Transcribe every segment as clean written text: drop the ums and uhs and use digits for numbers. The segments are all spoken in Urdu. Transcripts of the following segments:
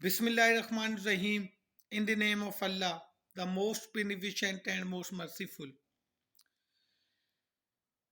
Bismillahirrahmanirrahim. In the name of Allah, the most beneficent and most merciful.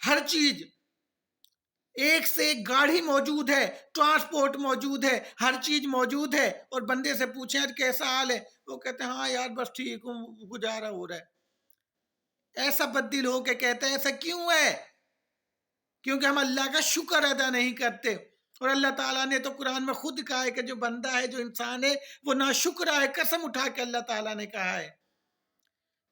ہر چیز ایک سے ایک گاڑی موجود ہے، ٹرانسپورٹ موجود ہے، ہر چیز موجود ہے، اور بندے سے پوچھیں کیسا حال ہے، وہ کہتے ہیں ہاں یار بس ٹھیک ہوں، گزارا ہو رہا ہے۔ ایسا بددل ہو کے کہتے ہیں ایسا کیوں ہے؟ کیونکہ ہم اللہ کا شکر ادا نہیں کرتے، اور اللہ تعالیٰ نے تو قرآن میں خود کہا ہے کہ جو بندہ ہے، جو انسان ہے، وہ ناشکر ہے، قسم اٹھا کے اللہ تعالیٰ نے کہا ہے۔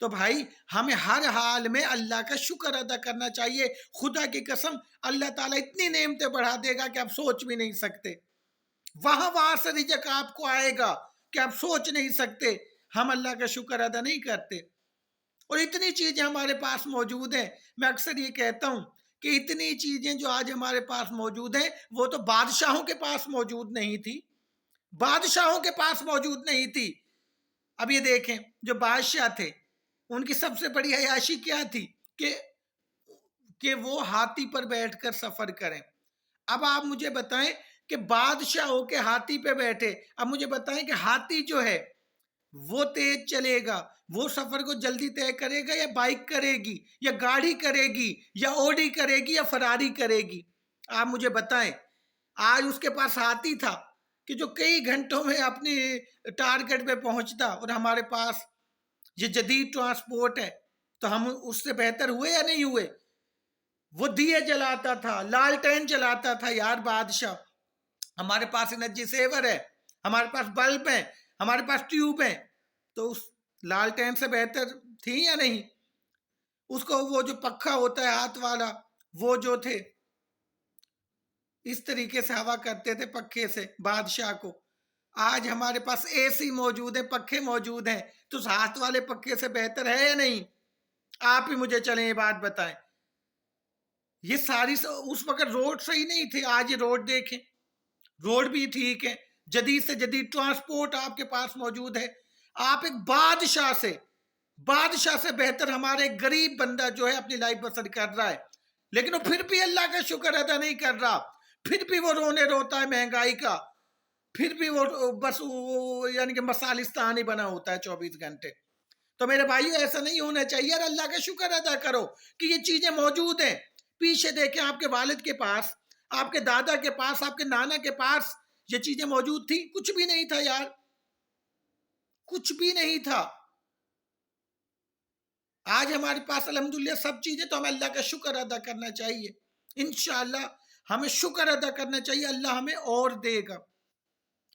تو بھائی ہمیں ہر حال میں اللہ کا شکر ادا کرنا چاہیے۔ خدا کی قسم اللہ تعالیٰ اتنی نعمتیں بڑھا دے گا کہ آپ سوچ بھی نہیں سکتے، وہاں سے رزق آپ کو آئے گا کہ آپ سوچ نہیں سکتے۔ ہم اللہ کا شکر ادا نہیں کرتے، اور اتنی چیزیں ہمارے پاس موجود ہیں۔ میں اکثر یہ کہتا ہوں کہ اتنی چیزیں جو آج ہمارے پاس موجود ہیں، وہ تو بادشاہوں کے پاس موجود نہیں تھی، بادشاہوں کے پاس موجود نہیں تھی۔ اب یہ دیکھیں جو بادشاہ تھے، ان کی سب سے بڑی عیاشی کیا تھی کہ وہ ہاتھی پر بیٹھ کر سفر کریں۔ اب آپ مجھے بتائیں کہ بادشاہ ہو کے ہاتھی پہ بیٹھے، اب مجھے بتائیں کہ ہاتھی جو ہے وہ تیز چلے گا، وہ سفر کو جلدی طے کرے گا، یا بائک کرے گی، یا گاڑی کرے گی، یا اوڈی کرے گی، یا فراری کرے گی؟ آپ مجھے بتائیں۔ آج اس کے پاس ہاتھی تھا کہ جو کئی گھنٹوں میں اپنی ٹارگٹ پہ پہنچتا، اور ہمارے پاس یہ جدید ٹرانسپورٹ ہے، تو ہم اس سے بہتر ہوئے یا نہیں ہوئے؟ وہ دیے جلاتا تھا، لالٹین جلاتا تھا یار بادشاہ۔ ہمارے پاس انرجی سیور ہے، ہمارے پاس بلب ہیں، ہمارے پاس ٹیوب ہیں، تو اس لالٹین سے بہتر تھی یا نہیں؟ اس کو وہ جو پکھا ہوتا ہے ہاتھ والا، وہ جو تھے اس طریقے سے ہوا کرتے تھے پکھے سے بادشاہ کو۔ آج ہمارے پاس اے سی موجود ہے، پکھے موجود ہیں، تو اس ہاتھ والے پکھے سے بہتر ہے یا نہیں؟ آپ ہی مجھے چلیں یہ بات بتائیں۔ یہ ساری اس وقت روڈ صحیح نہیں تھے، آج یہ روڈ دیکھیں، روڈ بھی ٹھیک ہے، جدید سے جدید ٹرانسپورٹ آپ کے پاس موجود ہے۔ آپ ایک بادشاہ سے بہتر ہمارے ایک غریب بندہ جو ہے اپنی لائف بسر کر رہا ہے، لیکن وہ پھر بھی اللہ کا شکر ادا نہیں کر رہا، پھر بھی وہ رونے روتا ہے مہنگائی کا، پھر بھی وہ بس یعنی کہ مسالستان ہی بنا ہوتا ہے 24 گھنٹے۔ تو میرے بھائیو ایسا نہیں ہونا چاہیے، اور اللہ کا شکر ادا کرو کہ یہ چیزیں موجود ہیں۔ پیچھے دیکھیں آپ کے والد کے پاس، آپ کے دادا کے پاس، آپ کے نانا کے پاس یہ چیزیں موجود تھی؟ کچھ بھی نہیں تھا یار، کچھ بھی نہیں تھا۔ آج ہمارے پاس الحمدللہ سب چیزیں، تو ہمیں اللہ کا شکر ادا کرنا چاہیے۔ انشاءاللہ ہمیں شکر ادا کرنا چاہیے، اللہ ہمیں اور دے گا۔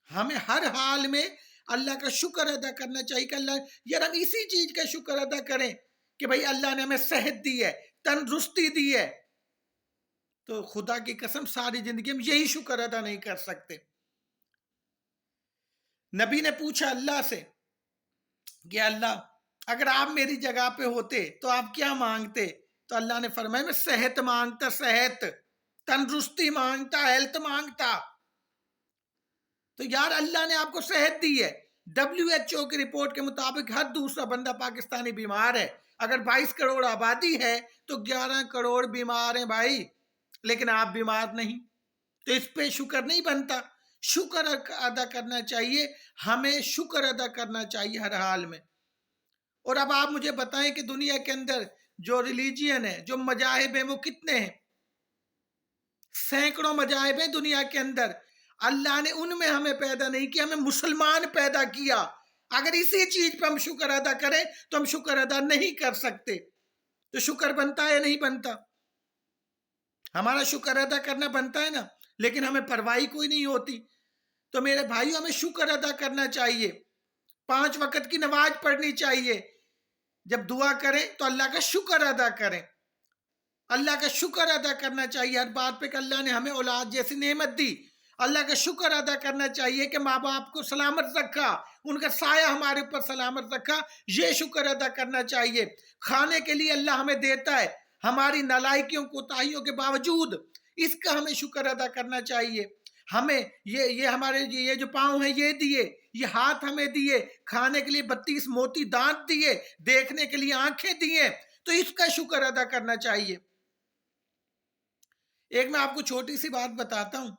ہمیں ہر حال میں اللہ کا شکر ادا کرنا چاہیے کہ اللہ یار ہم اسی چیز کا شکر ادا کریں کہ بھئی اللہ نے ہمیں صحت دی ہے، تندرستی دی ہے، تو خدا کی قسم ساری زندگی ہم یہی شکر ادا نہیں کر سکتے۔ نبی نے پوچھا اللہ سے کہ اللہ اگر آپ میری جگہ پہ ہوتے تو آپ کیا مانگتے؟ تو اللہ نے فرمایا میں صحت مانگتا، صحت، تندرستی مانگتا، ہیلتھ مانگتا۔ تو یار اللہ نے آپ کو صحت دی ہے۔ WHO کی رپورٹ کے مطابق ہر دوسرا بندہ پاکستانی بیمار ہے۔ اگر 22 کروڑ آبادی ہے تو 11 کروڑ بیمار ہیں بھائی، لیکن آپ بیمار نہیں، تو اس پہ شکر نہیں بنتا۔ شکر ادا کرنا چاہیے، ہمیں شکر ادا کرنا چاہیے ہر حال میں۔ اور اب آپ مجھے بتائیں کہ دنیا کے اندر جو ریلیجین ہے، جو مذاہب ہیں، وہ کتنے ہیں؟ سینکڑوں مذاہب ہیں دنیا کے اندر۔ اللہ نے ان میں ہمیں پیدا نہیں کیا، ہمیں مسلمان پیدا کیا۔ اگر اسی چیز پہ ہم شکر ادا کریں تو ہم شکر ادا نہیں کر سکتے۔ تو شکر بنتا ہے یا نہیں بنتا؟ ہمارا شکر ادا کرنا بنتا ہے نا، لیکن ہمیں پرواہی کوئی نہیں ہوتی۔ تو میرے بھائیو ہمیں شکر ادا کرنا چاہیے، 5 وقت کی نماز پڑھنی چاہیے، جب دعا کریں تو اللہ کا شکر ادا کریں، اللہ کا شکر ادا کرنا چاہیے ہر بات پہ کہ اللہ نے ہمیں اولاد جیسی نعمت دی۔ اللہ کا شکر ادا کرنا چاہیے کہ ماں باپ کو سلامت رکھا، ان کا سایہ ہمارے اوپر سلامت رکھا، یہ شکر ادا کرنا چاہیے۔ کھانے کے لیے اللہ ہمیں دیتا ہے، ہماری نالائکیوں کوتاہیوں کے باوجود اس کا ہمیں شکر ادا کرنا چاہیے۔ ہمیں یہ ہمارے یہ جو پاؤں ہیں یہ دیے، یہ ہاتھ ہمیں دیے، کھانے کے لیے 32 موتی دانت دیے، دیکھنے کے لیے آنکھیں دیے، تو اس کا شکر ادا کرنا چاہیے۔ ایک میں آپ کو چھوٹی سی بات بتاتا ہوں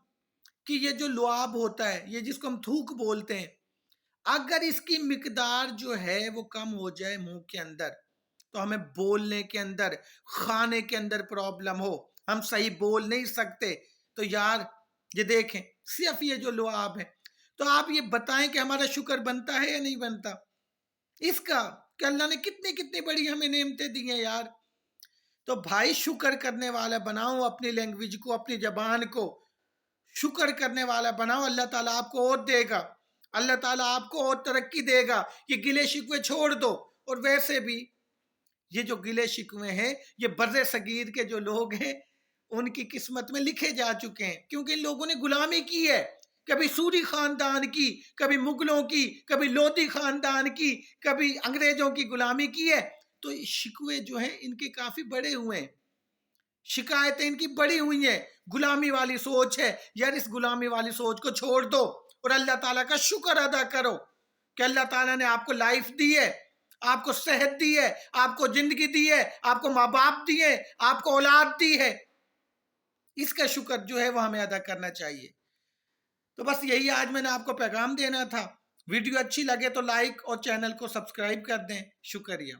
کہ یہ جو لعاب ہوتا ہے، یہ جس کو ہم تھوک بولتے ہیں، اگر اس کی مقدار جو ہے وہ کم ہو جائے منہ کے اندر، تو ہمیں بولنے کے اندر، کھانے کے اندر پرابلم ہو، ہم صحیح بول نہیں سکتے، تو یار یہ دیکھیں صرف یہ جو لعاب ہے، تو آپ یہ بتائیں کہ ہمارا شکر بنتا ہے یا نہیں بنتا اس کا، کہ اللہ نے کتنی کتنی بڑی ہمیں نعمتیں دی ہیں یار۔ تو بھائی شکر کرنے والا بناؤ اپنی لینگویج کو، اپنی زبان کو شکر کرنے والا بناؤ، اللہ تعالیٰ آپ کو اور دے گا، اللہ تعالیٰ آپ کو اور ترقی دے گا۔ یہ گلے شکوے چھوڑ دو۔ اور ویسے بھی یہ جو گلے شکوے ہیں، یہ بر صغیر کے جو لوگ ہیں ان کی قسمت میں لکھے جا چکے ہیں، کیونکہ ان لوگوں نے غلامی کی ہے، کبھی سوری خاندان کی، کبھی مغلوں کی، کبھی لودھی خاندان کی، کبھی انگریزوں کی غلامی کی ہے۔ تو شکوے جو ہیں ان کے کافی بڑے ہوئے ہیں، شکایتیں ان کی بڑی ہوئی ہیں، غلامی والی سوچ ہے۔ یار اس غلامی والی سوچ کو چھوڑ دو اور اللہ تعالیٰ کا شکر ادا کرو کہ اللہ تعالیٰ نے آپ کو لائف دی ہے، آپ کو صحت دی ہے، آپ کو زندگی دی ہے، آپ کو ماں باپ دیے، آپ کو اولاد دی ہے۔ اس کا شکر جو ہے وہ ہمیں ادا کرنا چاہیے۔ تو بس یہی آج میں نے آپ کو پیغام دینا تھا۔ ویڈیو اچھی لگے تو لائک اور چینل کو سبسکرائب کر دیں۔ شکریہ۔